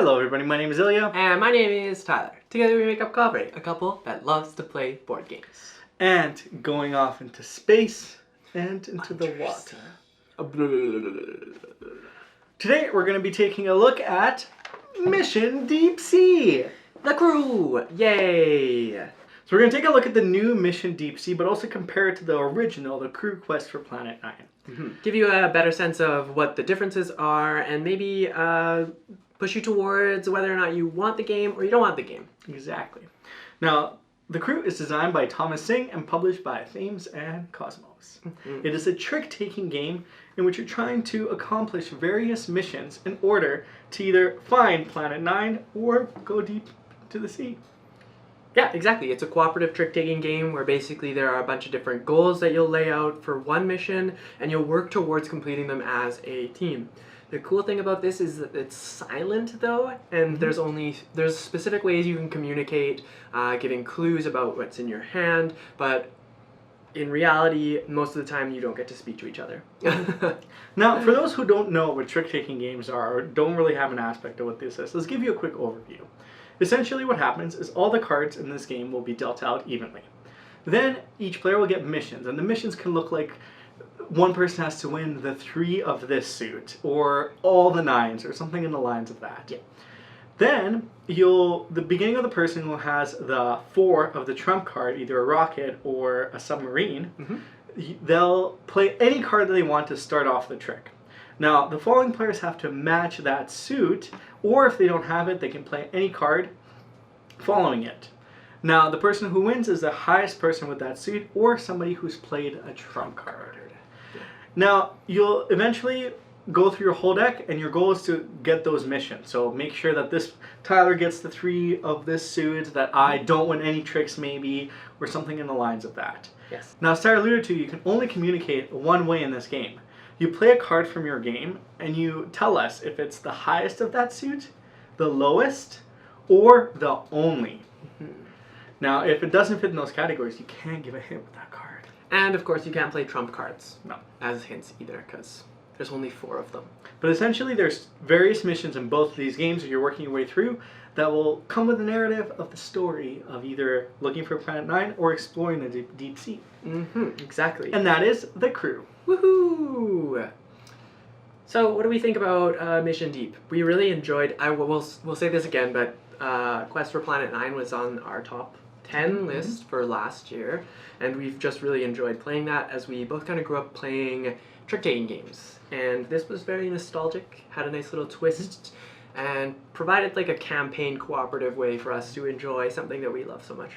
Hello everybody, my name is Ilya. And my name is Tyler. Together we make up Collaborate, a couple that loves to play board games. And going off into space and into the water. Today we're going to be taking a look at Mission Deep Sea. The Crew! Yay! So we're going to take a look at the new Mission Deep Sea, but also compare it to the original, the Crew Quest for Planet 9. Mm-hmm. Give you a better sense of what the differences are, and maybe push you towards whether or not you want the game or you don't want the game. Exactly. Now, The Crew is designed by Thomas Singh and published by Thames and Cosmos. Mm-hmm. It is a trick-taking game in which you're trying to accomplish various missions in order to either find Planet 9 or go deep to the sea. Yeah, exactly. It's a cooperative trick-taking game where basically there are a bunch of different goals that you'll lay out for one mission, and you'll work towards completing them as a team. The cool thing about this is that it's silent though, and there's specific ways you can communicate, giving clues about what's in your hand, but in reality, most of the time you don't get to speak to each other. Now, for those who don't know what trick-taking games are, or don't really have an aspect of what this is, let's give you a quick overview. Essentially what happens is all the cards in this game will be dealt out evenly. Then each player will get missions, and the missions can look like one person has to win the 3 of this suit, or all the 9s, or something in the lines of that. Yeah. Then the beginning of the person who has the 4 of the trump card, either a rocket or a submarine, they'll play any card that they want to start off the trick. Now, the following players have to match that suit, or if they don't have it, they can play any card following it. Now, the person who wins is the highest person with that suit, or somebody who's played a trump card. Now, you'll eventually go through your whole deck, and your goal is to get those missions. So make sure that this Tyler gets the 3 of this suit, that I don't win any tricks maybe, or something in the lines of that. Yes. Now, as Tyler alluded to, you can only communicate one way in this game. You play a card from your game, and you tell us if it's the highest of that suit, the lowest, or the only. Now, if it doesn't fit in those categories, you can't give a hint with that card. And of course you can't play trump cards. No. As hints either, because there's only 4 of them. But essentially there's various missions in both of these games that you're working your way through that will come with a narrative of the story of either looking for Planet 9 or exploring the deep sea. Exactly. And that is The Crew. Woohoo! So what do we think about Mission Deep? We really enjoyed, we'll say this again, but Quest for Planet 9 was on our top 10 list for last year, and we've just really enjoyed playing that as we both kind of grew up playing trick-taking games. And this was very nostalgic, had a nice little twist, and provided like a campaign cooperative way for us to enjoy something that we love so much.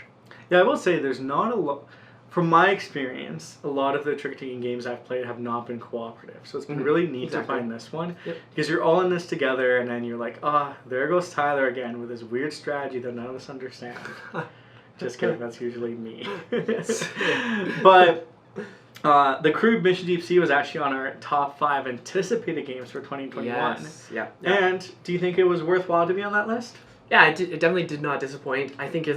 Yeah, I will say there's not a lot, from my experience, a lot of the trick-taking games I've played have not been cooperative. So it's been really neat to find this one. Yep. Because you're all in this together, and then you're like, there goes Tyler again with his weird strategy that none of us understand. Just kidding, that's usually me. But The Crew Mission Deep Sea was actually on our top 5 anticipated games for 2021. Yes. Yeah. And do you think it was worthwhile to be on that list? Yeah, it definitely did not disappoint. I think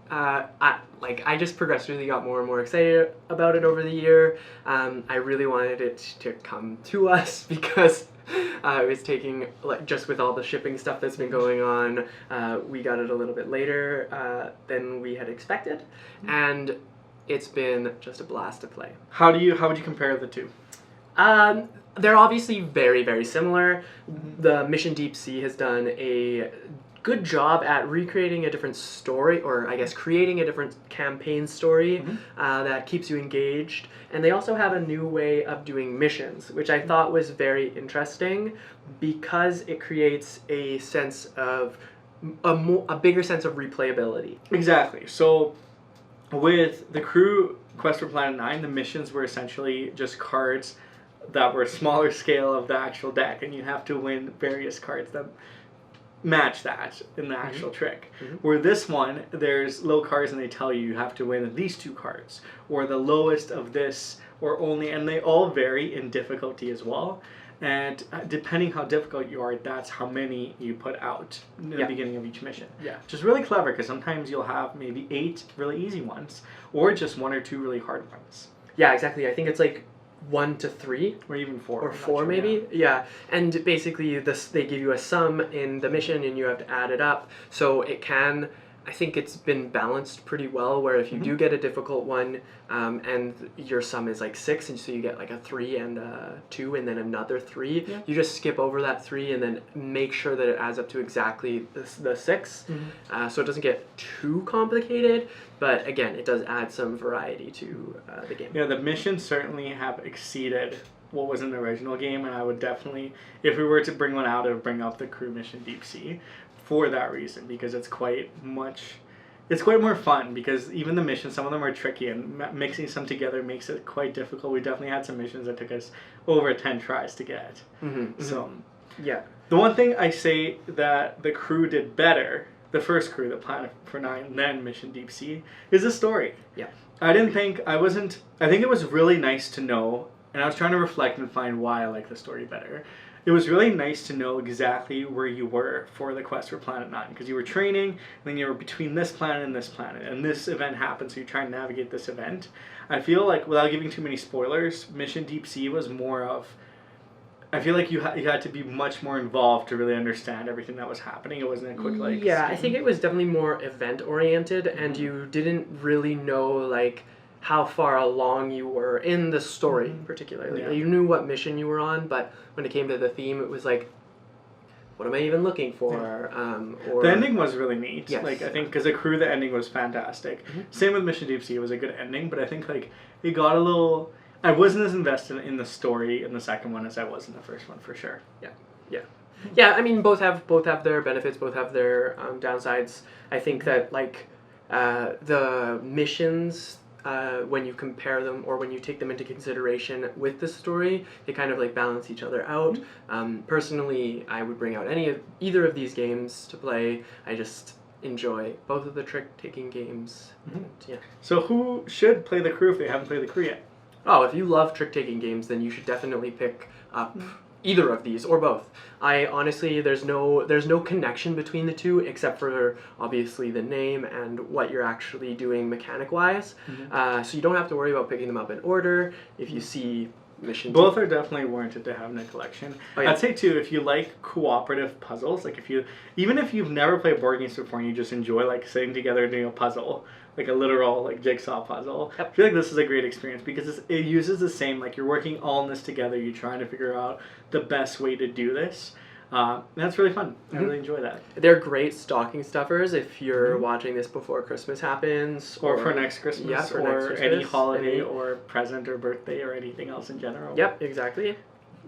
I just progressively got more and more excited about it over the year. I really wanted it to come to us because it was taking, just with all the shipping stuff that's been going on, we got it a little bit later than we had expected, and it's been just a blast to play. How would you compare the two? They're obviously very, very similar. The Mission Deep Sea has done a good job at recreating a different story, or I guess creating a different campaign story that keeps you engaged. And they also have a new way of doing missions, which I thought was very interesting because it creates a sense of a bigger sense of replayability. Exactly. So with The Crew Quest for Planet 9, the missions were essentially just cards that were a smaller scale of the actual deck, and you have to win various cards that match that in the actual trick. Where this one, there's low cards and they tell you have to win these 2 cards, or the lowest of this, or only, and they all vary in difficulty as well. And depending how difficult you are, that's how many you put out in the beginning of each mission. Yeah. Which is really clever, because sometimes you'll have maybe 8 really easy ones, or just 1 or 2 really hard ones. Yeah, exactly. I think it's like 1 to 3. Or even 4. Or I'm not 4 sure, maybe, yeah. And basically they give you a sum in the mission and you have to add it up. So it can, I think it's been balanced pretty well, where if you do get a difficult one and your sum is like 6, and so you get like a 3 and a 2 and then another 3, you just skip over that 3 and then make sure that it adds up to exactly the 6. So it doesn't get too complicated, but again, it does add some variety to the game. Yeah, the missions certainly have exceeded what was in the original game, and I would definitely, if we were to bring one out, I would bring up the Crew Mission Deep Sea for that reason, because it's quite more fun, because even the missions, some of them are tricky, and mixing some together makes it quite difficult. We definitely had some missions that took us over 10 tries to get. So, yeah. The one thing I say that the crew did better, the first crew, the Planet for Nine, then Mission Deep Sea, is the story. Yeah. I think it was really nice to know, and I was trying to reflect and find why I like the story better. It was really nice to know exactly where you were for the quest for Planet 9, because you were training, and then you were between this planet, and this event happened, so you're trying to navigate this event. I feel like, without giving too many spoilers, Mission Deep Sea was more of, I feel like you had to be much more involved to really understand everything that was happening. It wasn't a quick, like... Yeah, skim. I think it was definitely more event-oriented, and you didn't really know, like, how far along you were in the story, particularly. Yeah. You knew what mission you were on, but when it came to the theme, it was like, what am I even looking for? Or the ending was really neat. Yes. Like, I think, because the crew, the ending was fantastic. Same with Mission Deep Sea, it was a good ending, but I think, like, it got a little... I wasn't as invested in the story in the second one as I was in the first one, for sure. Yeah, I mean, both have their benefits, both have their downsides. I think that, like, the missions, when you compare them or when you take them into consideration with the story, they kind of like balance each other out. Personally, I would bring out either of these games to play. I just enjoy both of the trick-taking games. And, yeah. So who should play the crew if they haven't played the crew yet? Oh, if you love trick-taking games, then you should definitely pick up either of these or both. I honestly, there's no connection between the two except for obviously the name and what you're actually doing mechanic-wise. So you don't have to worry about picking them up in order. If you see mission, Both are definitely warranted to have in a collection. Oh, yeah. I'd say too, if you like cooperative puzzles, like even if you've never played board games before and you just enjoy like sitting together and doing a puzzle, like a literal like jigsaw puzzle, I feel like this is a great experience because it uses the same, like you're working all in this together, you're trying to figure out the best way to do this. That's really fun. I really enjoy that. They're great stocking stuffers if you're watching this before Christmas happens. Or for next Christmas, yeah, for or next Christmas, any holiday or present or birthday or anything else in general. Yep, exactly.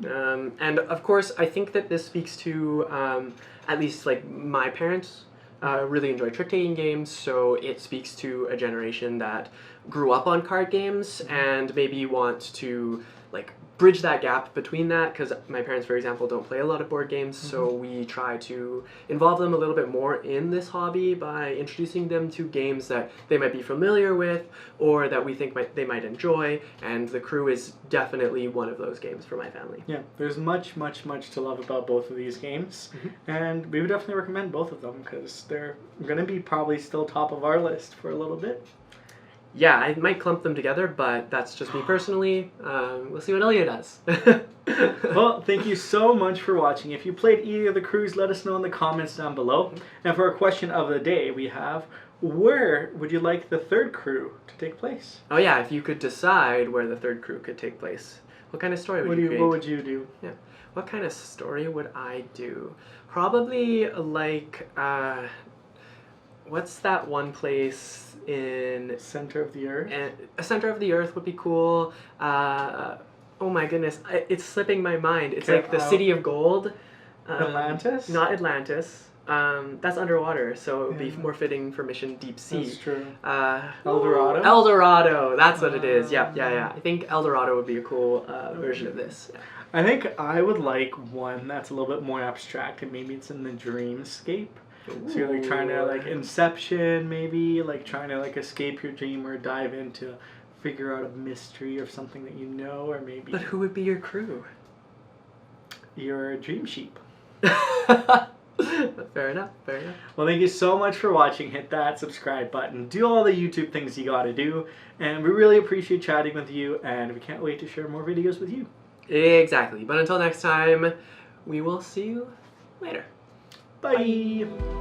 And of course, I think that this speaks to, at least like my parents really enjoy trick-taking games, so it speaks to a generation that grew up on card games and maybe want to like bridge that gap between that, because my parents, for example, don't play a lot of board games, so we try to involve them a little bit more in this hobby by introducing them to games that they might be familiar with or that we think they might enjoy, and The Crew is definitely one of those games for my family. Yeah, there's much to love about both of these games, and we would definitely recommend both of them because they're going to be probably still top of our list for a little bit. Yeah, I might clump them together, but that's just me personally. We'll see what Elliot does. Well, thank you so much for watching. If you played either of the crews, let us know in the comments down below. And for our question of the day, we have, where would you like the third crew to take place? Oh yeah, if you could decide where the third crew could take place, what kind of story would you create? What would you do? Yeah, what kind of story would I do? Probably like, what's that one place in Center of the Earth? A Center of the Earth would be cool. Oh my goodness, it's slipping my mind. It's like the City of Gold. Atlantis? Not Atlantis. That's underwater, so it would be more fitting for Mission Deep Sea. That's true. El Dorado? El Dorado, that's what it is. Yeah. I think El Dorado would be a cool version of this. Yeah. I think I would like one that's a little bit more abstract, and maybe it's in the dreamscape. Ooh. So you're like trying to like Inception, maybe like trying to like escape your dream or dive into figure out a mystery or something that you know, or maybe. But who would be your crew? Your dream sheep. Fair enough. Fair enough. Well, thank you so much for watching. Hit that subscribe button. Do all the YouTube things you gotta do. And we really appreciate chatting with you, and we can't wait to share more videos with you. Exactly. But until next time, we will see you later. Bye.